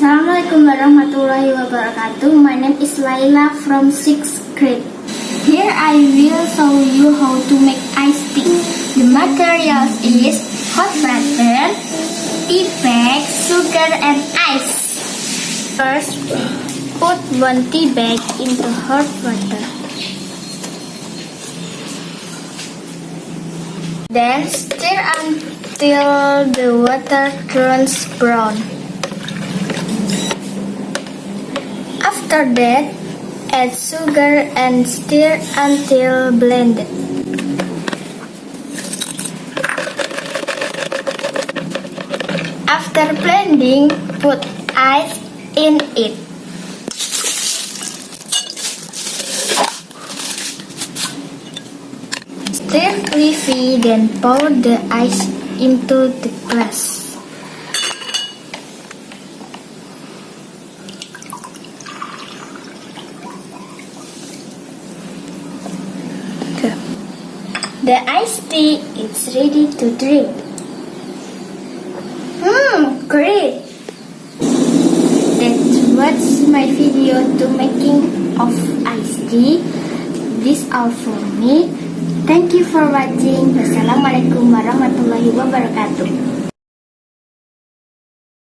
Assalamualaikum warahmatullahi wabarakatuh. My name is Laila from 6th grade. Here I will show you how to make iced tea. The materials is hot water, tea bag, sugar and ice. First, put 1 tea bag into hot water. Then stir until the water turns brown. After that, add sugar and stir until blended. After blending, put ice in it. Stir briefly, then pour the ice into the glass. The iced tea is ready to drink. Great! That was my video to making of iced tea. This all for me. Thank you for watching. Wassalamualaikum warahmatullahi wabarakatuh.